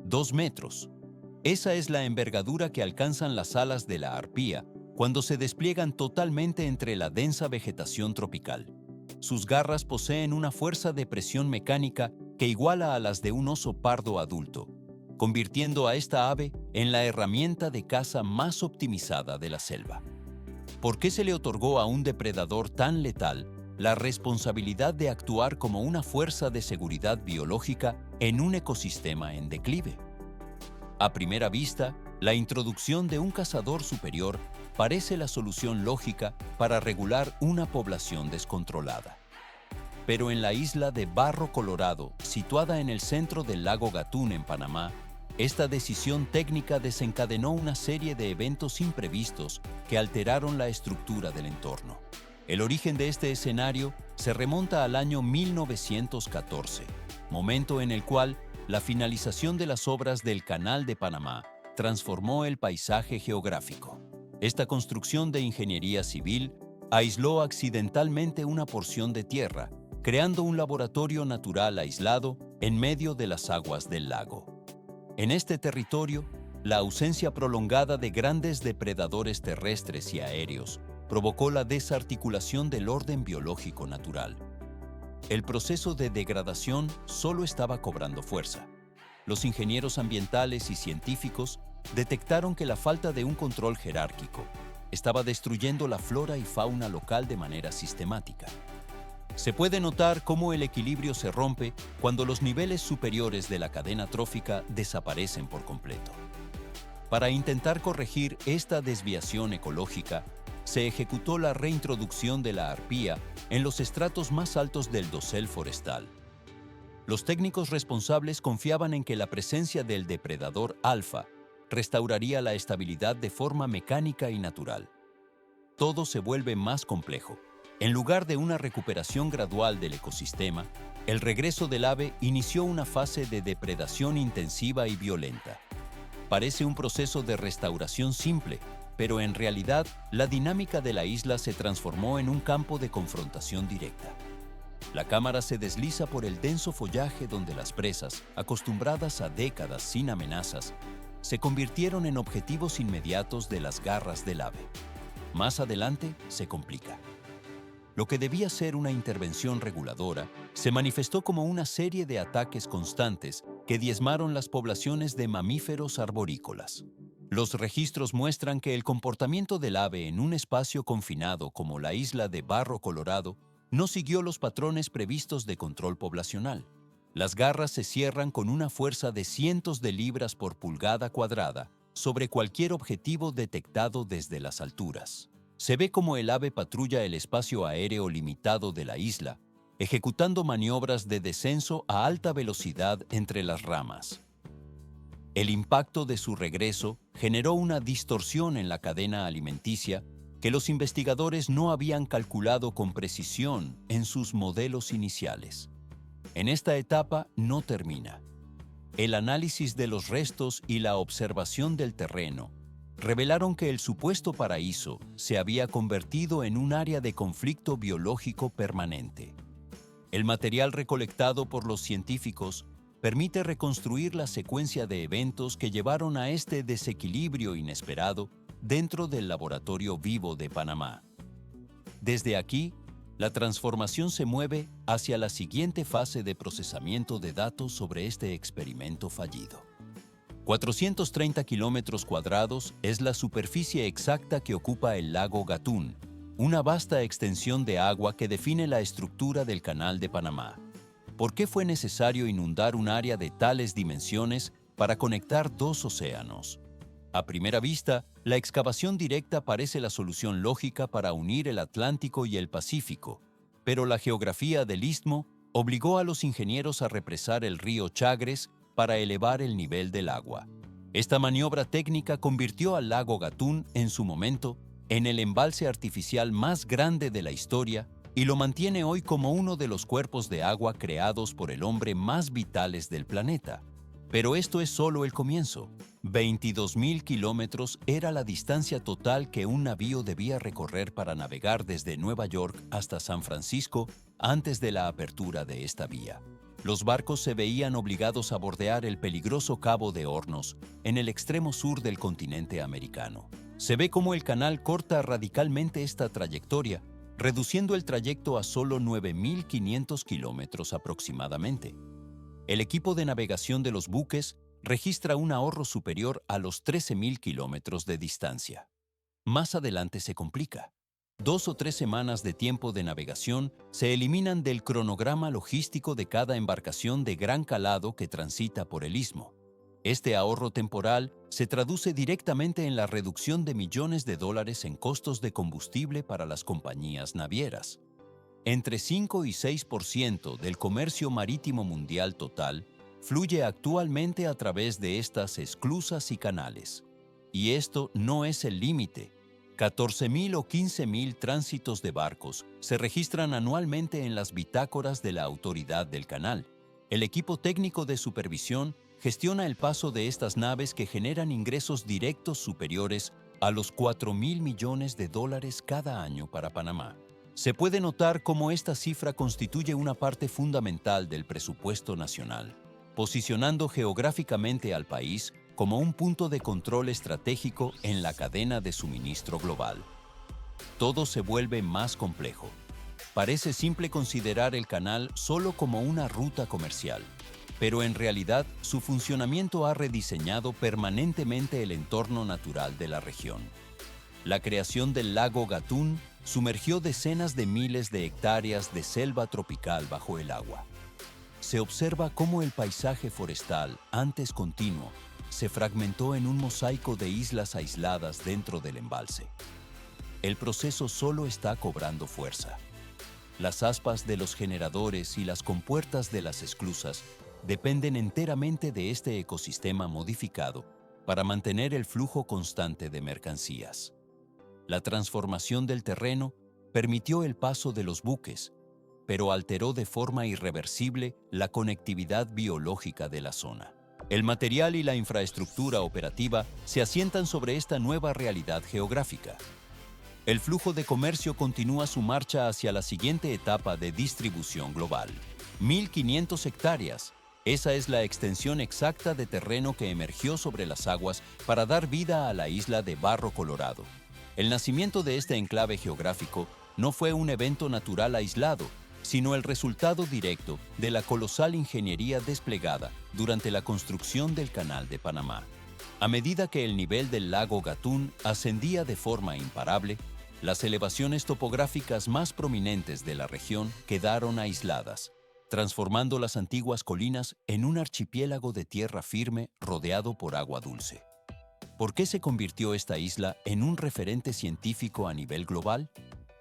2 metros. Esa es la envergadura que alcanzan las alas de la arpía cuando se despliegan totalmente entre la densa vegetación tropical. Sus garras poseen una fuerza de presión mecánica que iguala a las de un oso pardo adulto, convirtiendo a esta ave en la herramienta de caza más optimizada de la selva. ¿Por qué se le otorgó a un depredador tan letal la responsabilidad de actuar como una fuerza de seguridad biológica en un ecosistema en declive? A primera vista, la introducción de un cazador superior parece la solución lógica para regular una población descontrolada. Pero en la isla de Barro Colorado, situada en el centro del lago Gatún en Panamá, esta decisión técnica desencadenó una serie de eventos imprevistos que alteraron la estructura del entorno. El origen de este escenario se remonta al año 1914, momento en el cual la finalización de las obras del Canal de Panamá transformó el paisaje geográfico. Esta construcción de ingeniería civil aisló accidentalmente una porción de tierra, creando un laboratorio natural aislado en medio de las aguas del lago. En este territorio, la ausencia prolongada de grandes depredadores terrestres y aéreos provocó la desarticulación del orden biológico natural. El proceso de degradación solo estaba cobrando fuerza. Los ingenieros ambientales y científicos detectaron que la falta de un control jerárquico estaba destruyendo la flora y fauna local de manera sistemática. Se puede notar cómo el equilibrio se rompe cuando los niveles superiores de la cadena trófica desaparecen por completo. Para intentar corregir esta desviación ecológica, se ejecutó la reintroducción de la arpía en los estratos más altos del dosel forestal. Los técnicos responsables confiaban en que la presencia del depredador alfa restauraría la estabilidad de forma mecánica y natural. Todo se vuelve más complejo. En lugar de una recuperación gradual del ecosistema, el regreso del ave inició una fase de depredación intensiva y violenta. Parece un proceso de restauración simple, pero en realidad la dinámica de la isla se transformó en un campo de confrontación directa. La cámara se desliza por el denso follaje donde las presas, acostumbradas a décadas sin amenazas, se convirtieron en objetivos inmediatos de las garras del ave. Más adelante se complica. Lo que debía ser una intervención reguladora se manifestó como una serie de ataques constantes que diezmaron las poblaciones de mamíferos arborícolas. Los registros muestran que el comportamiento del ave en un espacio confinado como la isla de Barro Colorado no siguió los patrones previstos de control poblacional. Las garras se cierran con una fuerza de cientos de libras por pulgada cuadrada sobre cualquier objetivo detectado desde las alturas. Se ve como el ave patrulla el espacio aéreo limitado de la isla, ejecutando maniobras de descenso a alta velocidad entre las ramas. El impacto de su regreso generó una distorsión en la cadena alimenticia que los investigadores no habían calculado con precisión en sus modelos iniciales. En esta etapa no termina. El análisis de los restos y la observación del terreno revelaron que el supuesto paraíso se había convertido en un área de conflicto biológico permanente. El material recolectado por los científicos permite reconstruir la secuencia de eventos que llevaron a este desequilibrio inesperado dentro del laboratorio vivo de Panamá. Desde aquí, la transformación se mueve hacia la siguiente fase de procesamiento de datos sobre este experimento fallido. 430 kilómetros cuadrados es la superficie exacta que ocupa el lago Gatún, una vasta extensión de agua que define la estructura del Canal de Panamá. ¿Por qué fue necesario inundar un área de tales dimensiones para conectar dos océanos? A primera vista, la excavación directa parece la solución lógica para unir el Atlántico y el Pacífico, pero la geografía del istmo obligó a los ingenieros a represar el río Chagres para elevar el nivel del agua. Esta maniobra técnica convirtió al lago Gatún, en su momento, en el embalse artificial más grande de la historia y lo mantiene hoy como uno de los cuerpos de agua creados por el hombre más vitales del planeta. Pero esto es solo el comienzo. 22.000 kilómetros era la distancia total que un navío debía recorrer para navegar desde Nueva York hasta San Francisco antes de la apertura de esta vía. los barcos se veían obligados a bordear el peligroso Cabo de Hornos en el extremo sur del continente americano. Se ve cómo el canal corta radicalmente esta trayectoria, reduciendo el trayecto a solo 9.500 kilómetros aproximadamente. El equipo de navegación de los buques registra un ahorro superior a los 13.000 kilómetros de distancia. Más adelante se complica. 2 o 3 semanas de tiempo de navegación se eliminan del cronograma logístico de cada embarcación de gran calado que transita por el istmo. Este ahorro temporal se traduce directamente en la reducción de millones de dólares en costos de combustible para las compañías navieras. Entre 5 y 6% del comercio marítimo mundial total fluye actualmente a través de estas esclusas y canales. Y esto no es el límite. 14.000 o 15.000 tránsitos de barcos se registran anualmente en las bitácoras de la Autoridad del Canal. El equipo técnico de supervisión gestiona el paso de estas naves que generan ingresos directos superiores a los 4.000 millones de dólares cada año para Panamá. Se puede notar cómo esta cifra constituye una parte fundamental del presupuesto nacional, posicionando geográficamente al país como un punto de control estratégico en la cadena de suministro global. Todo se vuelve más complejo. Parece simple considerar el canal solo como una ruta comercial, pero en realidad su funcionamiento ha rediseñado permanentemente el entorno natural de la región. La creación del lago Gatún sumergió decenas de miles de hectáreas de selva tropical bajo el agua. Se observa cómo el paisaje forestal, antes continuo, se fragmentó en un mosaico de islas aisladas dentro del embalse. El proceso solo está cobrando fuerza. Las aspas de los generadores y las compuertas de las esclusas dependen enteramente de este ecosistema modificado para mantener el flujo constante de mercancías. La transformación del terreno permitió el paso de los buques, pero alteró de forma irreversible la conectividad biológica de la zona. El material y la infraestructura operativa se asientan sobre esta nueva realidad geográfica. El flujo de comercio continúa su marcha hacia la siguiente etapa de distribución global. 1.500 hectáreas. Esa es la extensión exacta de terreno que emergió sobre las aguas para dar vida a la isla de Barro Colorado. El nacimiento de este enclave geográfico no fue un evento natural aislado, sino el resultado directo de la colosal ingeniería desplegada durante la construcción del Canal de Panamá. A medida que el nivel del lago Gatún ascendía de forma imparable, las elevaciones topográficas más prominentes de la región quedaron aisladas, transformando las antiguas colinas en un archipiélago de tierra firme rodeado por agua dulce. ¿Por qué se convirtió esta isla en un referente científico a nivel global?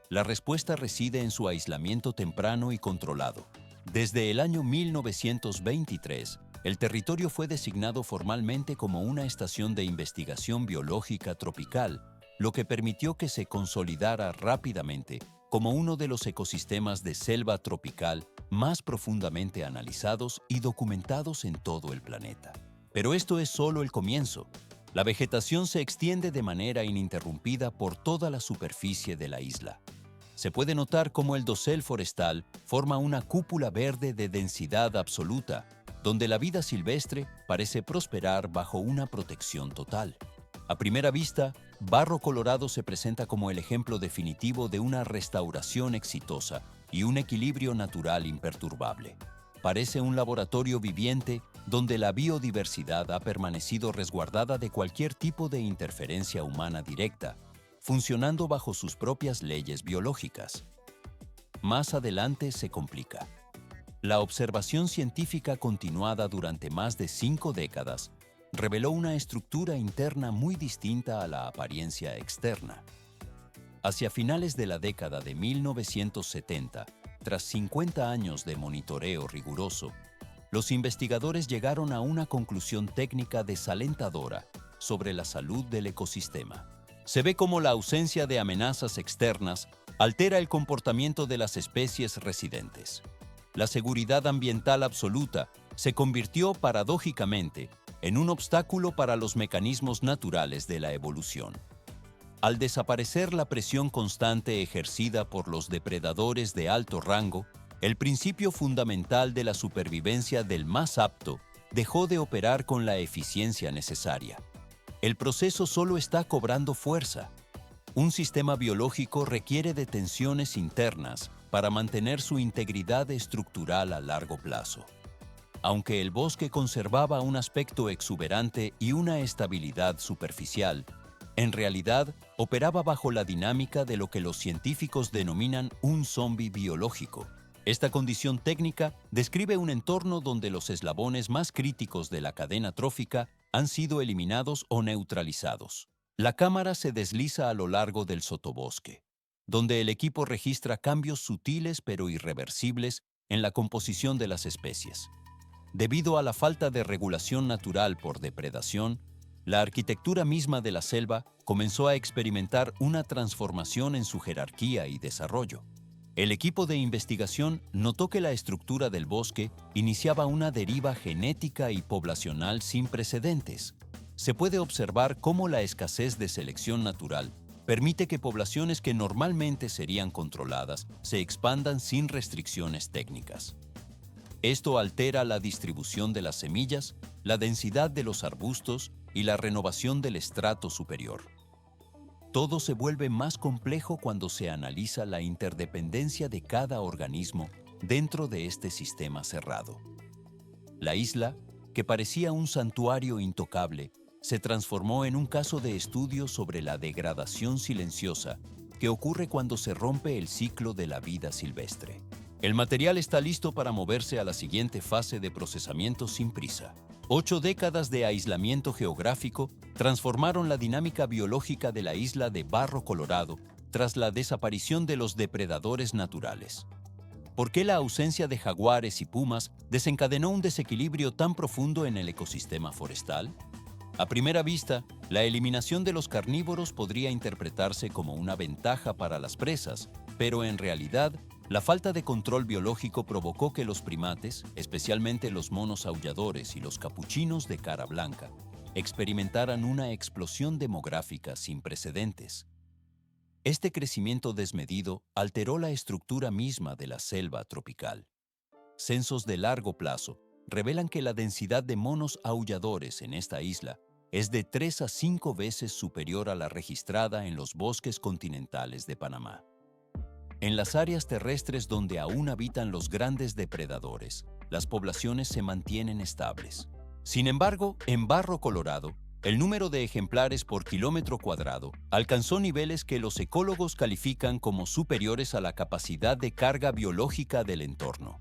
La respuesta reside en su aislamiento temprano y controlado. Desde el año 1923, el territorio fue designado formalmente como una estación de investigación biológica tropical, lo que permitió que se consolidara rápidamente como uno de los ecosistemas de selva tropical más profundamente analizados y documentados en todo el planeta. Pero esto es solo el comienzo. La vegetación se extiende de manera ininterrumpida por toda la superficie de la isla. Se puede notar cómo el dosel forestal forma una cúpula verde de densidad absoluta, donde la vida silvestre parece prosperar bajo una protección total. A primera vista, Barro Colorado se presenta como el ejemplo definitivo de una restauración exitosa y un equilibrio natural imperturbable. Parece un laboratorio viviente donde la biodiversidad ha permanecido resguardada de cualquier tipo de interferencia humana directa, funcionando bajo sus propias leyes biológicas. Más adelante se complica. La observación científica continuada durante más de 5 décadas reveló una estructura interna muy distinta a la apariencia externa. Hacia finales de la década de 1970, tras 50 años de monitoreo riguroso, los investigadores llegaron a una conclusión técnica desalentadora sobre la salud del ecosistema. Se ve cómo la ausencia de amenazas externas altera el comportamiento de las especies residentes. La seguridad ambiental absoluta se convirtió paradójicamente en un obstáculo para los mecanismos naturales de la evolución. Al desaparecer la presión constante ejercida por los depredadores de alto rango, El principio fundamental de la supervivencia del más apto dejó de operar con la eficiencia necesaria. El proceso solo está cobrando fuerza. Un sistema biológico requiere de tensiones internas para mantener su integridad estructural a largo plazo. Aunque el bosque conservaba un aspecto exuberante y una estabilidad superficial, en realidad operaba bajo la dinámica de lo que los científicos denominan un zombi biológico. Esta condición técnica describe un entorno donde los eslabones más críticos de la cadena trófica han sido eliminados o neutralizados. La cámara se desliza a lo largo del sotobosque, donde el equipo registra cambios sutiles pero irreversibles en la composición de las especies. Debido a la falta de regulación natural por depredación, la arquitectura misma de la selva comenzó a experimentar una transformación en su jerarquía y desarrollo. El equipo de investigación notó que la estructura del bosque iniciaba una deriva genética y poblacional sin precedentes. Se puede observar cómo la escasez de selección natural permite que poblaciones que normalmente serían controladas se expandan sin restricciones técnicas. Esto altera la distribución de las semillas, la densidad de los arbustos y la renovación del estrato superior. Todo se vuelve más complejo cuando se analiza la interdependencia de cada organismo dentro de este sistema cerrado. La isla, que parecía un santuario intocable, se transformó en un caso de estudio sobre la degradación silenciosa que ocurre cuando se rompe el ciclo de la vida silvestre. El material está listo para moverse a la siguiente fase de procesamiento sin prisa. 8 décadas de aislamiento geográfico transformaron la dinámica biológica de la isla de Barro Colorado tras la desaparición de los depredadores naturales. ¿Por qué la ausencia de jaguares y pumas desencadenó un desequilibrio tan profundo en el ecosistema forestal? A primera vista, la eliminación de los carnívoros podría interpretarse como una ventaja para las presas, pero en realidad, la falta de control biológico provocó que los primates, especialmente los monos aulladores y los capuchinos de cara blanca, experimentaran una explosión demográfica sin precedentes. Este crecimiento desmedido alteró la estructura misma de la selva tropical. Censos de largo plazo revelan que la densidad de monos aulladores en esta isla es de 3 a 5 veces superior a la registrada en los bosques continentales de Panamá. En las áreas terrestres donde aún habitan los grandes depredadores, las poblaciones se mantienen estables. Sin embargo, en Barro Colorado, el número de ejemplares por kilómetro cuadrado alcanzó niveles que los ecólogos califican como superiores a la capacidad de carga biológica del entorno.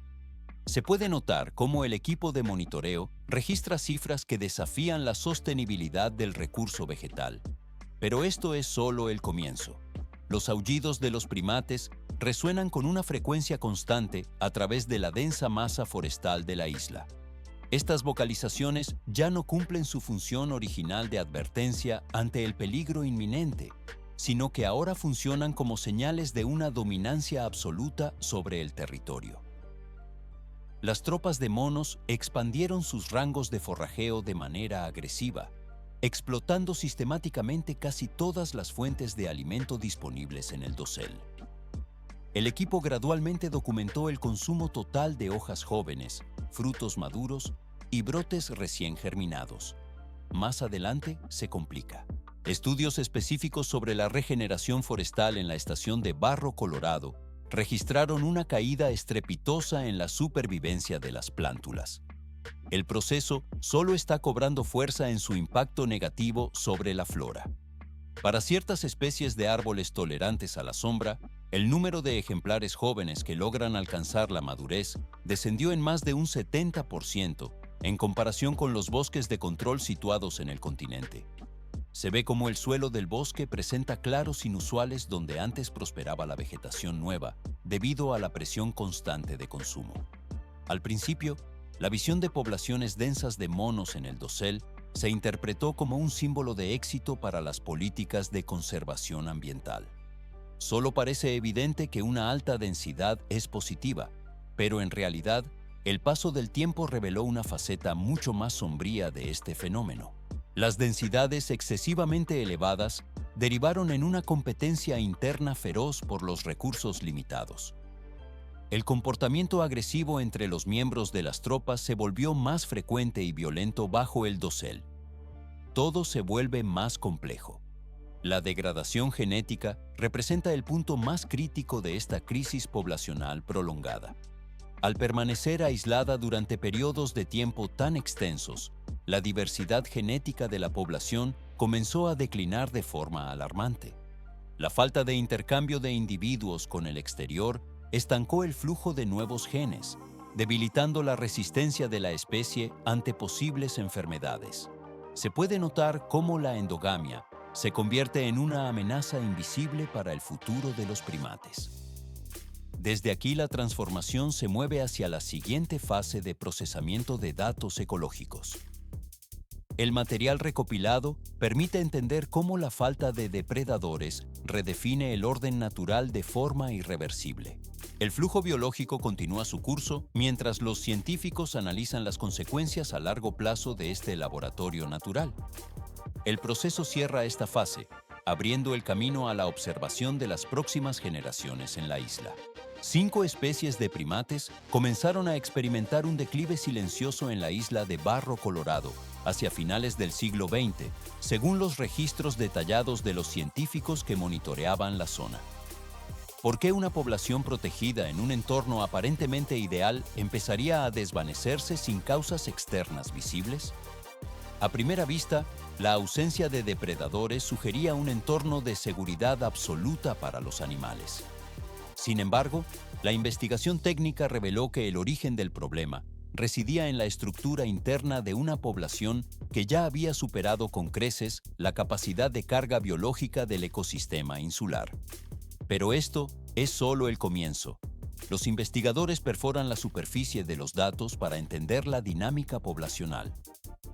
Se puede notar cómo el equipo de monitoreo registra cifras que desafían la sostenibilidad del recurso vegetal. Pero esto es solo el comienzo. Los aullidos de los primates resuenan con una frecuencia constante a través de la densa masa forestal de la isla. Estas vocalizaciones ya no cumplen su función original de advertencia ante el peligro inminente, sino que ahora funcionan como señales de una dominancia absoluta sobre el territorio. Las tropas de monos expandieron sus rangos de forrajeo de manera agresiva, explotando sistemáticamente casi todas las fuentes de alimento disponibles en el dosel. El equipo gradualmente documentó el consumo total de hojas jóvenes, frutos maduros y brotes recién germinados. Más adelante se complica. Estudios específicos sobre la regeneración forestal en la estación de Barro Colorado registraron una caída estrepitosa en la supervivencia de las plántulas. El proceso solo está cobrando fuerza en su impacto negativo sobre la flora. Para ciertas especies de árboles tolerantes a la sombra, el número de ejemplares jóvenes que logran alcanzar la madurez descendió en más de un 70% en comparación con los bosques de control situados en el continente. Se ve como el suelo del bosque presenta claros inusuales donde antes prosperaba la vegetación nueva, debido a la presión constante de consumo. Al principio, la visión de poblaciones densas de monos en el dosel se interpretó como un símbolo de éxito para las políticas de conservación ambiental. Solo parece evidente que una alta densidad es positiva, pero en realidad, el paso del tiempo reveló una faceta mucho más sombría de este fenómeno. Las densidades excesivamente elevadas derivaron en una competencia interna feroz por los recursos limitados. El comportamiento agresivo entre los miembros de las tropas se volvió más frecuente y violento bajo el dosel. Todo se vuelve más complejo. La degradación genética representa el punto más crítico de esta crisis poblacional prolongada. Al permanecer aislada durante periodos de tiempo tan extensos, la diversidad genética de la población comenzó a declinar de forma alarmante. La falta de intercambio de individuos con el exterior estancó el flujo de nuevos genes, debilitando la resistencia de la especie ante posibles enfermedades. Se puede notar cómo la endogamia se convierte en una amenaza invisible para el futuro de los primates. Desde aquí la transformación se mueve hacia la siguiente fase de procesamiento de datos ecológicos. El material recopilado permite entender cómo la falta de depredadores redefine el orden natural de forma irreversible. El flujo biológico continúa su curso mientras los científicos analizan las consecuencias a largo plazo de este laboratorio natural. El proceso cierra esta fase, abriendo el camino a la observación de las próximas generaciones en la isla. 5 especies de primates comenzaron a experimentar un declive silencioso en la isla de Barro Colorado hacia finales del siglo XX, según los registros detallados de los científicos que monitoreaban la zona. ¿Por qué una población protegida en un entorno aparentemente ideal empezaría a desvanecerse sin causas externas visibles? A primera vista, la ausencia de depredadores sugería un entorno de seguridad absoluta para los animales. Sin embargo, la investigación técnica reveló que el origen del problema residía en la estructura interna de una población que ya había superado con creces la capacidad de carga biológica del ecosistema insular. Pero esto es solo el comienzo. Los investigadores perforan la superficie de los datos para entender la dinámica poblacional.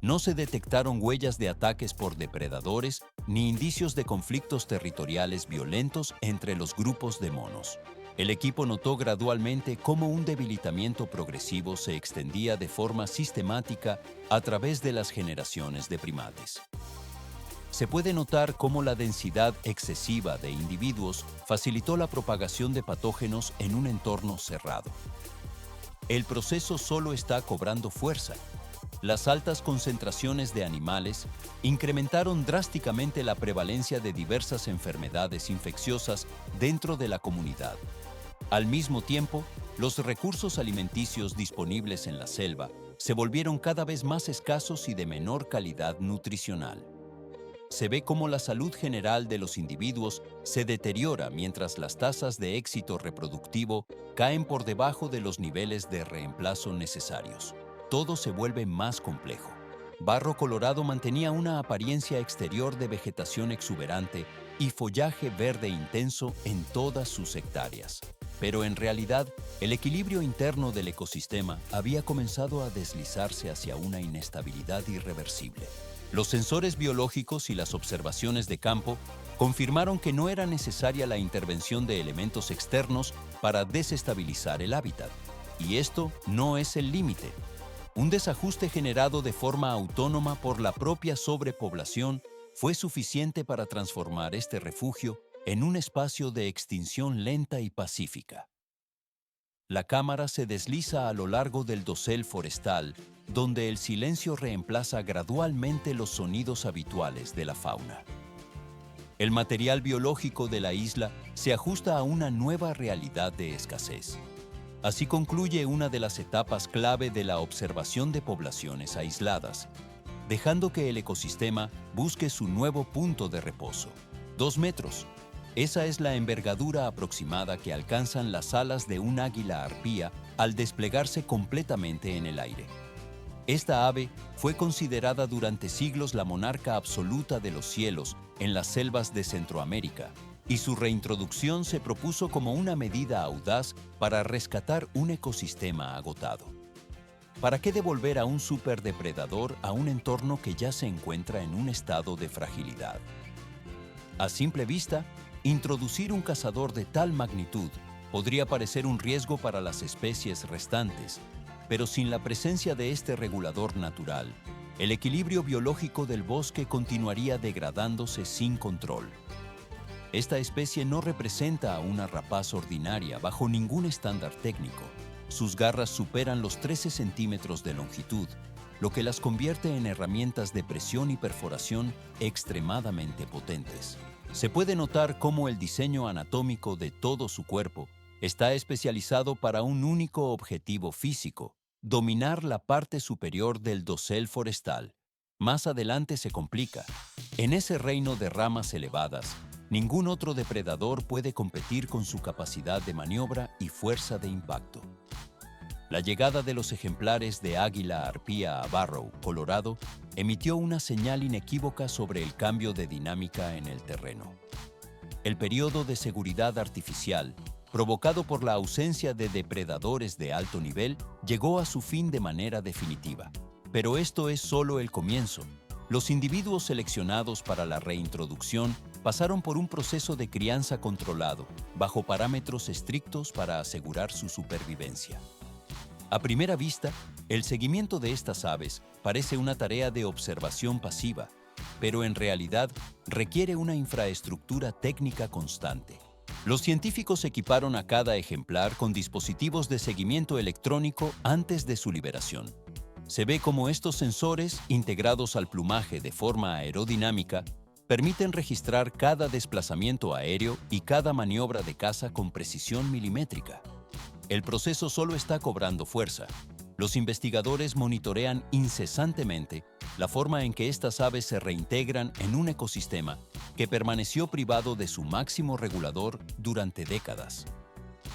No se detectaron huellas de ataques por depredadores ni indicios de conflictos territoriales violentos entre los grupos de monos. El equipo notó gradualmente cómo un debilitamiento progresivo se extendía de forma sistemática a través de las generaciones de primates. Se puede notar cómo la densidad excesiva de individuos facilitó la propagación de patógenos en un entorno cerrado. El proceso solo está cobrando fuerza. Las altas concentraciones de animales incrementaron drásticamente la prevalencia de diversas enfermedades infecciosas dentro de la comunidad. Al mismo tiempo, los recursos alimenticios disponibles en la selva se volvieron cada vez más escasos y de menor calidad nutricional. Se ve cómo la salud general de los individuos se deteriora mientras las tasas de éxito reproductivo caen por debajo de los niveles de reemplazo necesarios. Todo se vuelve más complejo. Barro Colorado mantenía una apariencia exterior de vegetación exuberante y follaje verde intenso en todas sus hectáreas. Pero en realidad, el equilibrio interno del ecosistema había comenzado a deslizarse hacia una inestabilidad irreversible. Los sensores biológicos y las observaciones de campo confirmaron que no era necesaria la intervención de elementos externos para desestabilizar el hábitat. Y esto no es el límite. Un desajuste generado de forma autónoma por la propia sobrepoblación fue suficiente para transformar este refugio en un espacio de extinción lenta y pacífica. La cámara se desliza a lo largo del dosel forestal, donde el silencio reemplaza gradualmente los sonidos habituales de la fauna. El material biológico de la isla se ajusta a una nueva realidad de escasez. Así concluye una de las etapas clave de la observación de poblaciones aisladas, dejando que el ecosistema busque su nuevo punto de reposo. 2 metros. Esa es la envergadura aproximada que alcanzan las alas de un águila arpía al desplegarse completamente en el aire. Esta ave fue considerada durante siglos la monarca absoluta de los cielos en las selvas de Centroamérica, y su reintroducción se propuso como una medida audaz para rescatar un ecosistema agotado. ¿Para qué devolver a un superdepredador a un entorno que ya se encuentra en un estado de fragilidad? A simple vista, introducir un cazador de tal magnitud podría parecer un riesgo para las especies restantes, pero sin la presencia de este regulador natural, el equilibrio biológico del bosque continuaría degradándose sin control. Esta especie no representa a una rapaz ordinaria bajo ningún estándar técnico. Sus garras superan los 13 centímetros de longitud, lo que las convierte en herramientas de presión y perforación extremadamente potentes. Se puede notar cómo el diseño anatómico de todo su cuerpo está especializado para un único objetivo físico: dominar la parte superior del dosel forestal. Más adelante se complica. En ese reino de ramas elevadas, ningún otro depredador puede competir con su capacidad de maniobra y fuerza de impacto. La llegada de los ejemplares de águila arpía a Barrow, Colorado, emitió una señal inequívoca sobre el cambio de dinámica en el terreno. El periodo de seguridad artificial, provocado por la ausencia de depredadores de alto nivel, llegó a su fin de manera definitiva. Pero esto es solo el comienzo. Los individuos seleccionados para la reintroducción pasaron por un proceso de crianza controlado, bajo parámetros estrictos para asegurar su supervivencia. A primera vista, el seguimiento de estas aves parece una tarea de observación pasiva, pero en realidad requiere una infraestructura técnica constante. Los científicos equiparon a cada ejemplar con dispositivos de seguimiento electrónico antes de su liberación. Se ve cómo estos sensores, integrados al plumaje de forma aerodinámica, permiten registrar cada desplazamiento aéreo y cada maniobra de caza con precisión milimétrica. El proceso solo está cobrando fuerza. Los investigadores monitorean incesantemente la forma en que estas aves se reintegran en un ecosistema que permaneció privado de su máximo regulador durante décadas.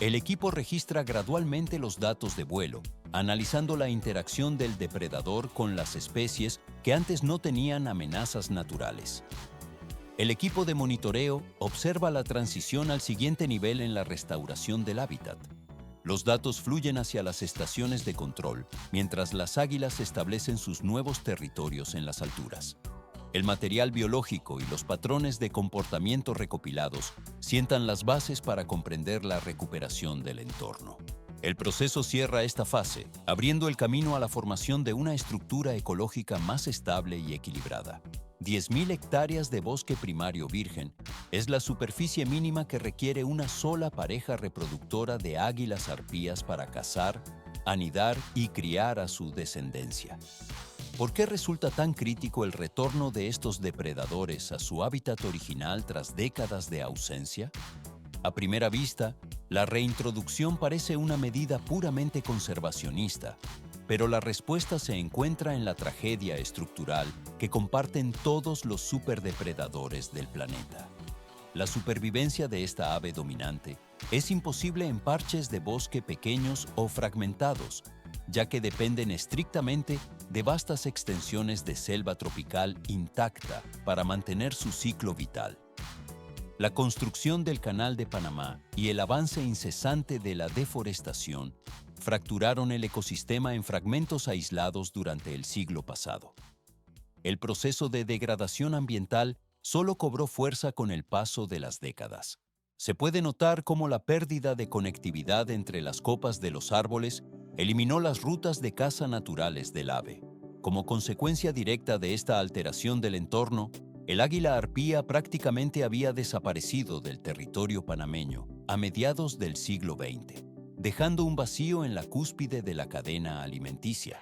El equipo registra gradualmente los datos de vuelo, analizando la interacción del depredador con las especies que antes no tenían amenazas naturales. El equipo de monitoreo observa la transición al siguiente nivel en la restauración del hábitat. Los datos fluyen hacia las estaciones de control, mientras las águilas establecen sus nuevos territorios en las alturas. El material biológico y los patrones de comportamiento recopilados sientan las bases para comprender la recuperación del entorno. El proceso cierra esta fase, abriendo el camino a la formación de una estructura ecológica más estable y equilibrada. 10.000 hectáreas de bosque primario virgen es la superficie mínima que requiere una sola pareja reproductora de águilas arpías para cazar, anidar y criar a su descendencia. ¿Por qué resulta tan crítico el retorno de estos depredadores a su hábitat original tras décadas de ausencia? A primera vista, la reintroducción parece una medida puramente conservacionista, pero la respuesta se encuentra en la tragedia estructural que comparten todos los superdepredadores del planeta. La supervivencia de esta ave dominante es imposible en parches de bosque pequeños o fragmentados, ya que dependen estrictamente de vastas extensiones de selva tropical intacta para mantener su ciclo vital. La construcción del Canal de Panamá y el avance incesante de la deforestación fracturaron el ecosistema en fragmentos aislados durante el siglo pasado. El proceso de degradación ambiental solo cobró fuerza con el paso de las décadas. Se puede notar cómo la pérdida de conectividad entre las copas de los árboles eliminó las rutas de caza naturales del ave. Como consecuencia directa de esta alteración del entorno, el águila arpía prácticamente había desaparecido del territorio panameño a mediados del siglo XX, dejando un vacío en la cúspide de la cadena alimenticia.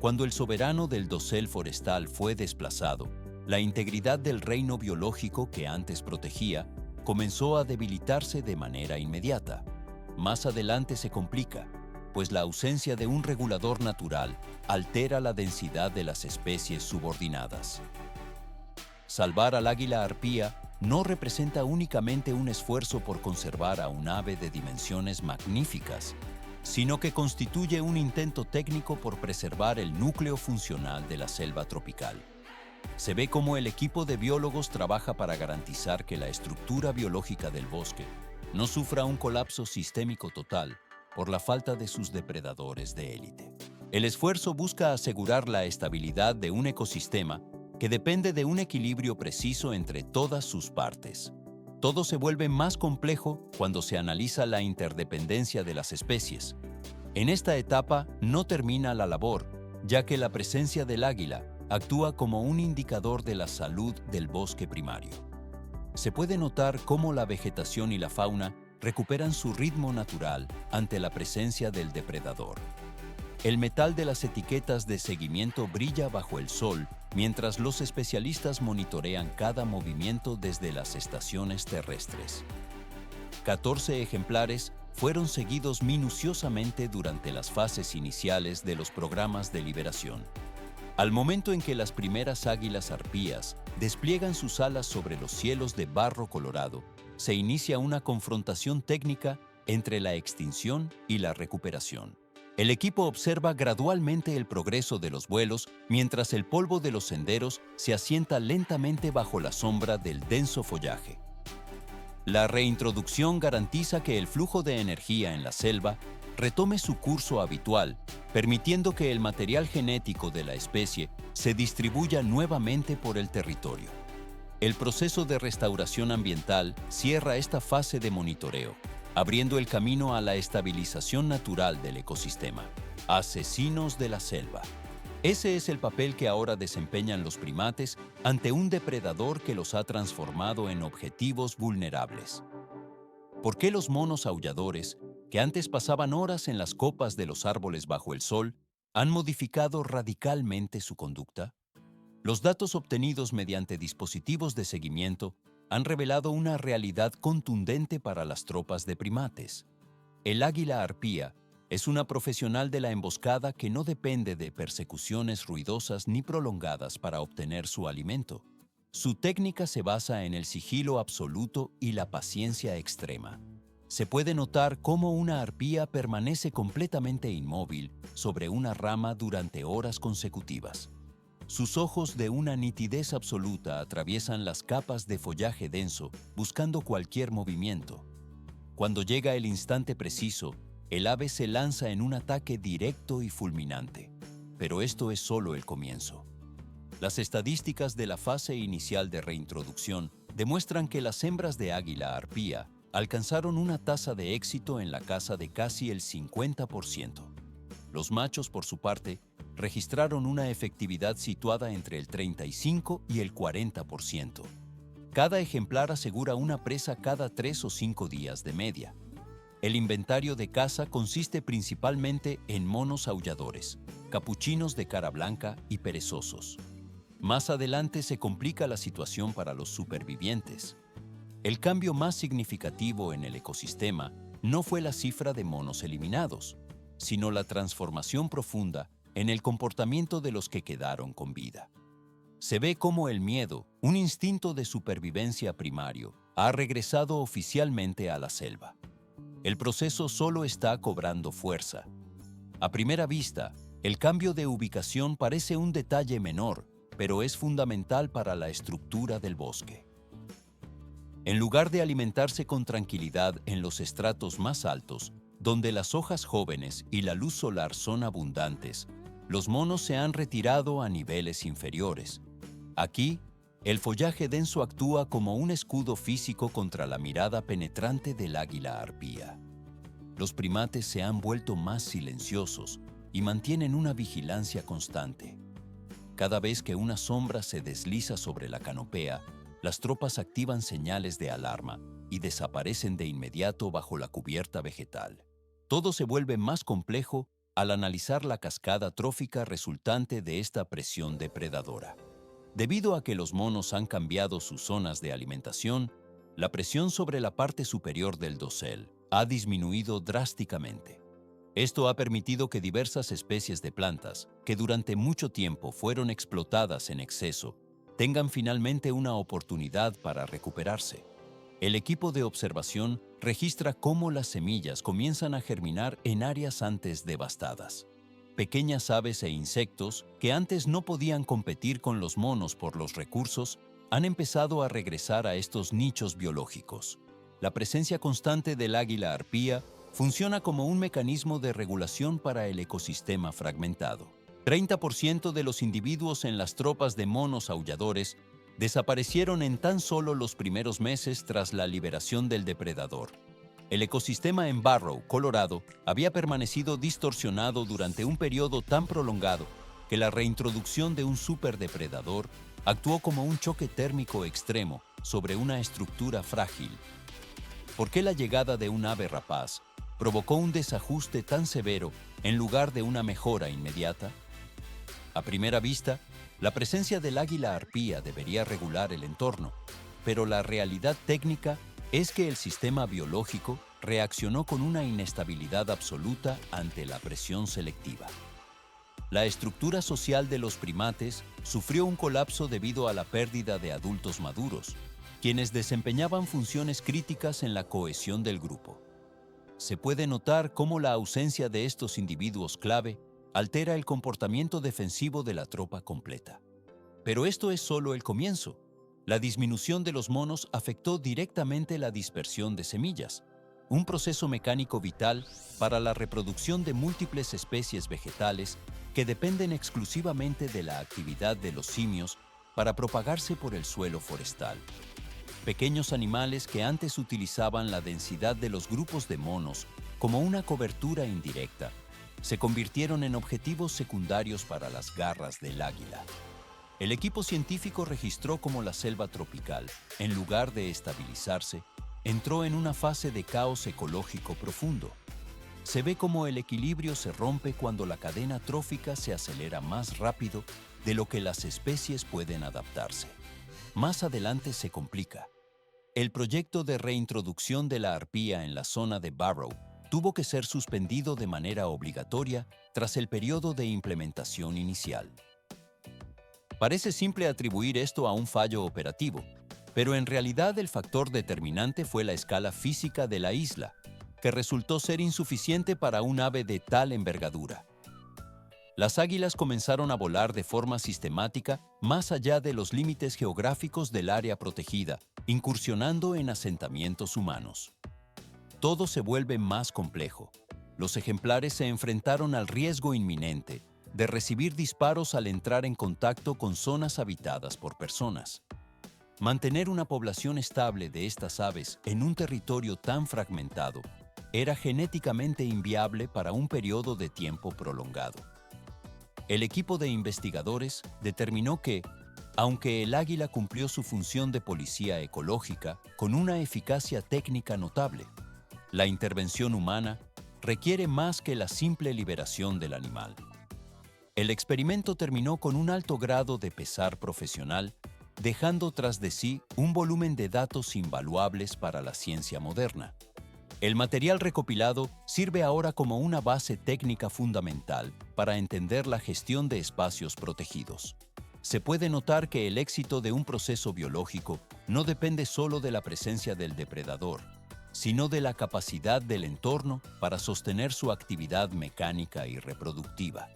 Cuando el soberano del dosel forestal fue desplazado, la integridad del reino biológico que antes protegía comenzó a debilitarse de manera inmediata. Más adelante se complica, pues la ausencia de un regulador natural altera la densidad de las especies subordinadas. Salvar al águila arpía no representa únicamente un esfuerzo por conservar a un ave de dimensiones magníficas, sino que constituye un intento técnico por preservar el núcleo funcional de la selva tropical. Se ve cómo el equipo de biólogos trabaja para garantizar que la estructura biológica del bosque no sufra un colapso sistémico total por la falta de sus depredadores de élite. El esfuerzo busca asegurar la estabilidad de un ecosistema que depende de un equilibrio preciso entre todas sus partes. Todo se vuelve más complejo cuando se analiza la interdependencia de las especies. En esta etapa no termina la labor, ya que la presencia del águila actúa como un indicador de la salud del bosque primario. Se puede notar cómo la vegetación y la fauna recuperan su ritmo natural ante la presencia del depredador. El metal de las etiquetas de seguimiento brilla bajo el sol mientras los especialistas monitorean cada movimiento desde las estaciones terrestres. 14 ejemplares fueron seguidos minuciosamente durante las fases iniciales de los programas de liberación. Al momento en que las primeras águilas arpías despliegan sus alas sobre los cielos de barro colorado, se inicia una confrontación técnica entre la extinción y la recuperación. El equipo observa gradualmente el progreso de los vuelos mientras el polvo de los senderos se asienta lentamente bajo la sombra del denso follaje. La reintroducción garantiza que el flujo de energía en la selva retome su curso habitual, permitiendo que el material genético de la especie se distribuya nuevamente por el territorio. El proceso de restauración ambiental cierra esta fase de monitoreo, abriendo el camino a la estabilización natural del ecosistema. Asesinos de la selva. Ese es el papel que ahora desempeñan los primates ante un depredador que los ha transformado en objetivos vulnerables. ¿Por qué los monos aulladores, que antes pasaban horas en las copas de los árboles bajo el sol, han modificado radicalmente su conducta? Los datos obtenidos mediante dispositivos de seguimiento han revelado una realidad contundente para las tropas de primates. El águila arpía es una profesional de la emboscada que no depende de persecuciones ruidosas ni prolongadas para obtener su alimento. Su técnica se basa en el sigilo absoluto y la paciencia extrema. Se puede notar cómo una arpía permanece completamente inmóvil sobre una rama durante horas consecutivas. Sus ojos de una nitidez absoluta atraviesan las capas de follaje denso buscando cualquier movimiento. Cuando llega el instante preciso, el ave se lanza en un ataque directo y fulminante. Pero esto es solo el comienzo. Las estadísticas de la fase inicial de reintroducción demuestran que las hembras de águila arpía alcanzaron una tasa de éxito en la caza de casi el 50%. Los machos, por su parte, registraron una efectividad situada entre el 35 y el 40%. Cada ejemplar asegura una presa cada 3 o 5 días de media. El inventario de caza consiste principalmente en monos aulladores, capuchinos de cara blanca y perezosos. Más adelante se complica la situación para los supervivientes. El cambio más significativo en el ecosistema no fue la cifra de monos eliminados, sino la transformación profunda en el comportamiento de los que quedaron con vida. Se ve cómo el miedo, un instinto de supervivencia primario, ha regresado oficialmente a la selva. El proceso solo está cobrando fuerza. A primera vista, el cambio de ubicación parece un detalle menor, pero es fundamental para la estructura del bosque. En lugar de alimentarse con tranquilidad en los estratos más altos, donde las hojas jóvenes y la luz solar son abundantes, los monos se han retirado a niveles inferiores. Aquí, el follaje denso actúa como un escudo físico contra la mirada penetrante del águila arpía. Los primates se han vuelto más silenciosos y mantienen una vigilancia constante. Cada vez que una sombra se desliza sobre la canopea, las tropas activan señales de alarma y desaparecen de inmediato bajo la cubierta vegetal. Todo se vuelve más complejo al analizar la cascada trófica resultante de esta presión depredadora. Debido a que los monos han cambiado sus zonas de alimentación, la presión sobre la parte superior del dosel ha disminuido drásticamente. Esto ha permitido que diversas especies de plantas, que durante mucho tiempo fueron explotadas en exceso, tengan finalmente una oportunidad para recuperarse. El equipo de observación registra cómo las semillas comienzan a germinar en áreas antes devastadas. Pequeñas aves e insectos que antes no podían competir con los monos por los recursos han empezado a regresar a estos nichos biológicos. La presencia constante del águila arpía funciona como un mecanismo de regulación para el ecosistema fragmentado. 30% de los individuos en las tropas de monos aulladores desaparecieron en tan solo los primeros meses tras la liberación del depredador. El ecosistema en Barrow, Colorado, había permanecido distorsionado durante un periodo tan prolongado que la reintroducción de un superdepredador actuó como un choque térmico extremo sobre una estructura frágil. ¿Por qué la llegada de un ave rapaz provocó un desajuste tan severo en lugar de una mejora inmediata? A primera vista, la presencia del águila arpía debería regular el entorno, pero la realidad técnica es que el sistema biológico reaccionó con una inestabilidad absoluta ante la presión selectiva. La estructura social de los primates sufrió un colapso debido a la pérdida de adultos maduros, quienes desempeñaban funciones críticas en la cohesión del grupo. Se puede notar cómo la ausencia de estos individuos clave altera el comportamiento defensivo de la tropa completa. Pero esto es solo el comienzo. La disminución de los monos afectó directamente la dispersión de semillas, un proceso mecánico vital para la reproducción de múltiples especies vegetales que dependen exclusivamente de la actividad de los simios para propagarse por el suelo forestal. Pequeños animales que antes utilizaban la densidad de los grupos de monos como una cobertura indirecta, se convirtieron en objetivos secundarios para las garras del águila. El equipo científico registró cómo la selva tropical, en lugar de estabilizarse, entró en una fase de caos ecológico profundo. Se ve cómo el equilibrio se rompe cuando la cadena trófica se acelera más rápido de lo que las especies pueden adaptarse. Más adelante se complica. El proyecto de reintroducción de la arpía en la zona de Barrow tuvo que ser suspendido de manera obligatoria tras el periodo de implementación inicial. Parece simple atribuir esto a un fallo operativo, pero en realidad el factor determinante fue la escala física de la isla, que resultó ser insuficiente para un ave de tal envergadura. Las águilas comenzaron a volar de forma sistemática más allá de los límites geográficos del área protegida, incursionando en asentamientos humanos. Todo se vuelve más complejo. Los ejemplares se enfrentaron al riesgo inminente de recibir disparos al entrar en contacto con zonas habitadas por personas. Mantener una población estable de estas aves en un territorio tan fragmentado era genéticamente inviable para un periodo de tiempo prolongado. El equipo de investigadores determinó que, aunque el águila cumplió su función de policía ecológica con una eficacia técnica notable, la intervención humana requiere más que la simple liberación del animal. El experimento terminó con un alto grado de pesar profesional, dejando tras de sí un volumen de datos invaluables para la ciencia moderna. El material recopilado sirve ahora como una base técnica fundamental para entender la gestión de espacios protegidos. Se puede notar que el éxito de un proceso biológico no depende solo de la presencia del depredador, sino de la capacidad del entorno para sostener su actividad mecánica y reproductiva.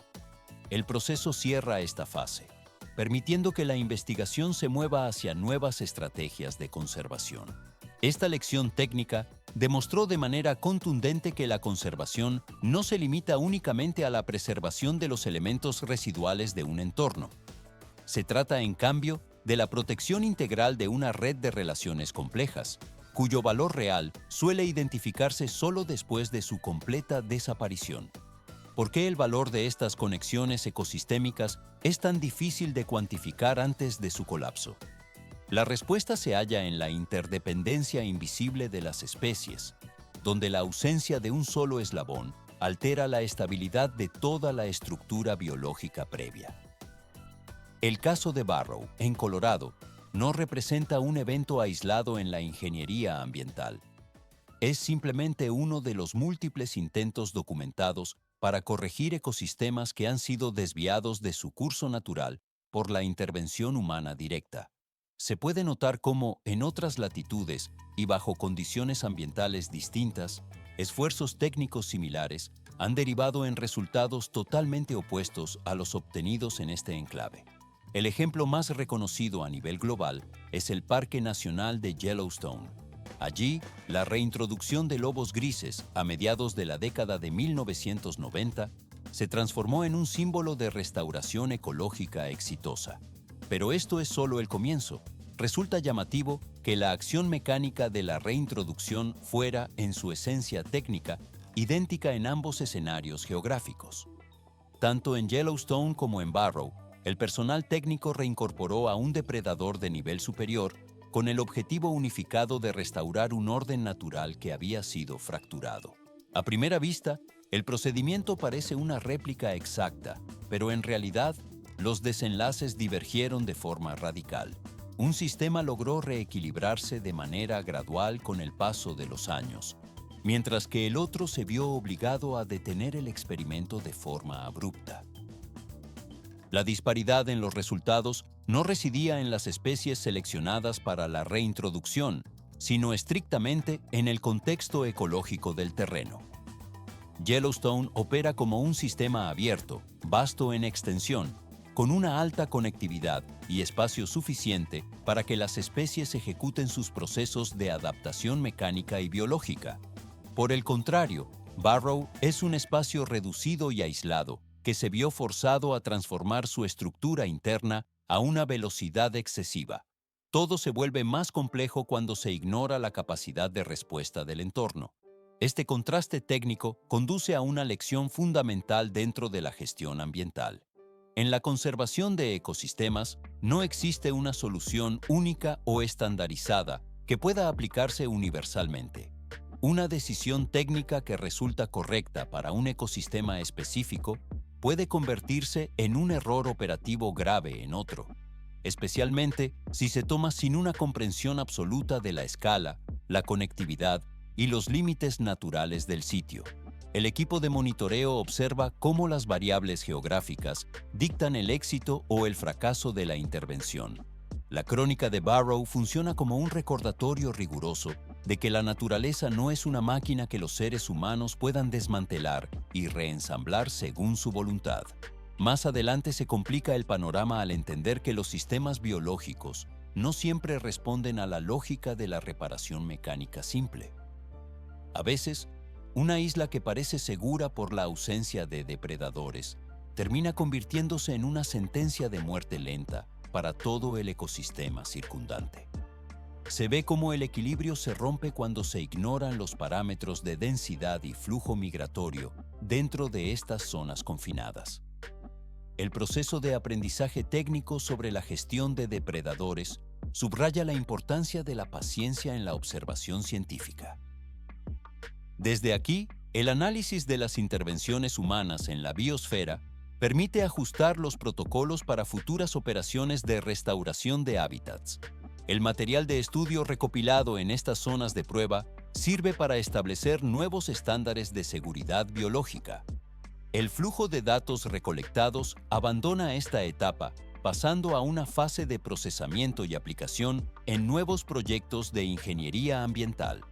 El proceso cierra esta fase, permitiendo que la investigación se mueva hacia nuevas estrategias de conservación. Esta lección técnica demostró de manera contundente que la conservación no se limita únicamente a la preservación de los elementos residuales de un entorno. Se trata, en cambio, de la protección integral de una red de relaciones complejas, cuyo valor real suele identificarse solo después de su completa desaparición. ¿Por qué el valor de estas conexiones ecosistémicas es tan difícil de cuantificar antes de su colapso? La respuesta se halla en la interdependencia invisible de las especies, donde la ausencia de un solo eslabón altera la estabilidad de toda la estructura biológica previa. El caso de Barrow, en Colorado, no representa un evento aislado en la ingeniería ambiental. Es simplemente uno de los múltiples intentos documentados para corregir ecosistemas que han sido desviados de su curso natural por la intervención humana directa. Se puede notar cómo, en otras latitudes y bajo condiciones ambientales distintas, esfuerzos técnicos similares han derivado en resultados totalmente opuestos a los obtenidos en este enclave. El ejemplo más reconocido a nivel global es el Parque Nacional de Yellowstone. Allí, la reintroducción de lobos grises a mediados de la década de 1990 se transformó en un símbolo de restauración ecológica exitosa. Pero esto es solo el comienzo. Resulta llamativo que la acción mecánica de la reintroducción fuera, en su esencia técnica, idéntica en ambos escenarios geográficos. Tanto en Yellowstone como en Barrow, el personal técnico reincorporó a un depredador de nivel superior con el objetivo unificado de restaurar un orden natural que había sido fracturado. A primera vista, el procedimiento parece una réplica exacta, pero en realidad, los desenlaces divergieron de forma radical. Un sistema logró reequilibrarse de manera gradual con el paso de los años, mientras que el otro se vio obligado a detener el experimento de forma abrupta. La disparidad en los resultados no residía en las especies seleccionadas para la reintroducción, sino estrictamente en el contexto ecológico del terreno. Yellowstone opera como un sistema abierto, vasto en extensión, con una alta conectividad y espacio suficiente para que las especies ejecuten sus procesos de adaptación mecánica y biológica. Por el contrario, Barrow es un espacio reducido y aislado que se vio forzado a transformar su estructura interna a una velocidad excesiva. Todo se vuelve más complejo cuando se ignora la capacidad de respuesta del entorno. Este contraste técnico conduce a una lección fundamental dentro de la gestión ambiental. En la conservación de ecosistemas, no existe una solución única o estandarizada que pueda aplicarse universalmente. Una decisión técnica que resulta correcta para un ecosistema específico puede convertirse en un error operativo grave en otro, especialmente si se toma sin una comprensión absoluta de la escala, la conectividad y los límites naturales del sitio. El equipo de monitoreo observa cómo las variables geográficas dictan el éxito o el fracaso de la intervención. La crónica de Barrow funciona como un recordatorio riguroso de que la naturaleza no es una máquina que los seres humanos puedan desmantelar y reensamblar según su voluntad. Más adelante se complica el panorama al entender que los sistemas biológicos no siempre responden a la lógica de la reparación mecánica simple. A veces, una isla que parece segura por la ausencia de depredadores termina convirtiéndose en una sentencia de muerte lenta para todo el ecosistema circundante. Se ve cómo el equilibrio se rompe cuando se ignoran los parámetros de densidad y flujo migratorio dentro de estas zonas confinadas. El proceso de aprendizaje técnico sobre la gestión de depredadores subraya la importancia de la paciencia en la observación científica. Desde aquí, el análisis de las intervenciones humanas en la biosfera permite ajustar los protocolos para futuras operaciones de restauración de hábitats. El material de estudio recopilado en estas zonas de prueba sirve para establecer nuevos estándares de seguridad biológica. El flujo de datos recolectados abandona esta etapa, pasando a una fase de procesamiento y aplicación en nuevos proyectos de ingeniería ambiental.